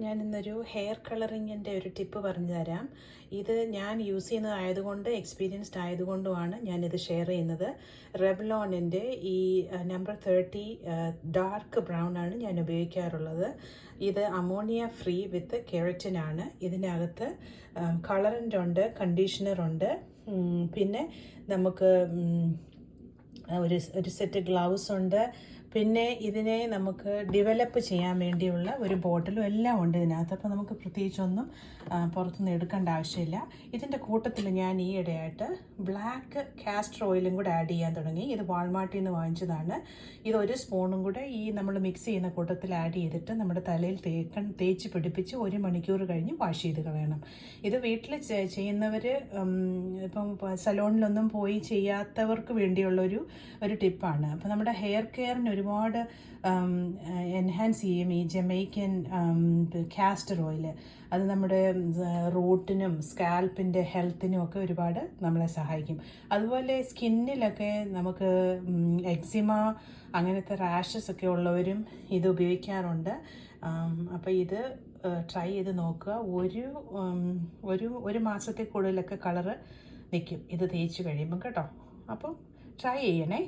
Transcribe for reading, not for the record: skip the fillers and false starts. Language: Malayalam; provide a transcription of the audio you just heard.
ഞാൻ ഇന്നൊരു ഹെയർ കളറിങ്ങിൻ്റെ ഒരു ടിപ്പ് പറഞ്ഞു തരാം. ഇത് ഞാൻ യൂസ് ചെയ്യുന്നതായതുകൊണ്ട് എക്സ്പീരിയൻസ്ഡ് ആയതുകൊണ്ടുമാണ് ഞാനിത് ഷെയർ ചെയ്യുന്നത്. റെവ്ലോണിൻ്റെ ഈ നമ്പർ 30 ഡാർക്ക് ബ്രൗൺ ആണ് ഞാൻ ഉപയോഗിക്കാറുള്ളത്. ഇത് അമോണിയ ഫ്രീ വിത്ത് കെരറ്റിൻ ആണ്. ഇതിനകത്ത് കളറൻ്റ് ഉണ്ട്, കണ്ടീഷണറുണ്ട്, പിന്നെ നമുക്ക് ഒരു സെറ്റ് ഗ്ലൗസ് ഉണ്ട്. പിന്നെ ഇതിനെ നമുക്ക് ഡെവലപ്പ് ചെയ്യാൻ വേണ്ടിയുള്ള ഒരു ബോട്ടിലും എല്ലാം ഉണ്ട് ഇതിനകത്ത്. അപ്പോൾ നമുക്ക് പ്രത്യേകിച്ചൊന്നും പുറത്തുനിന്ന് എടുക്കേണ്ട ആവശ്യമില്ല. ഇതിൻ്റെ കൂട്ടത്തിൽ ഞാൻ ഈയിടെയായിട്ട് ബ്ലാക്ക് കാസ്റ്റർ ഓയിലും കൂടെ ആഡ് ചെയ്യാൻ തുടങ്ങി. ഇത് വാൾമാർട്ടിൽ നിന്ന് വാങ്ങിച്ചതാണ്. ഇത് ഒരു സ്പൂണും കൂടെ ഈ നമ്മൾ മിക്സ് ചെയ്യുന്ന കൂട്ടത്തിൽ ആഡ് ചെയ്തിട്ട് നമ്മുടെ തലയിൽ തേച്ച് പിടിപ്പിച്ച് 1 മണിക്കൂർ കഴിഞ്ഞ് വാഷ് ചെയ്ത് കളയണം. ഇത് വീട്ടിൽ ചെയ്യുന്നവർ ഇപ്പം സലോണിലൊന്നും പോയി ചെയ്യാത്തവർക്ക് വേണ്ടിയുള്ളൊരു ടിപ്പാണ്. അപ്പോൾ നമ്മുടെ ഹെയർ കെയറിന് ഒരുപാട് എൻഹാൻസ് ചെയ്യും ഈ ജമൈക്കൻ കാസ്റ്റർ ഓയിൽ. അത് നമ്മുടെ റൂട്ടിനും സ്കാൽപ്പിൻ്റെ ഹെൽത്തിനും ഒക്കെ ഒരുപാട് നമ്മളെ സഹായിക്കും. അതുപോലെ സ്കിന്നിലൊക്കെ നമുക്ക് എക്സിമ അങ്ങനത്തെ റാഷസ് ഒക്കെ ഉള്ളവരും ഇത് ഉപയോഗിക്കാറുണ്ട്. അപ്പോൾ ഇത് ട്രൈ ചെയ്ത് നോക്കുക. ഒരു മാസത്തിൽ കൂടുതലൊക്കെ കളറ് നിൽക്കും ഇത് തേച്ച് കഴിയുമ്പം കേട്ടോ. അപ്പം ട്രൈ ചെയ്യണേ.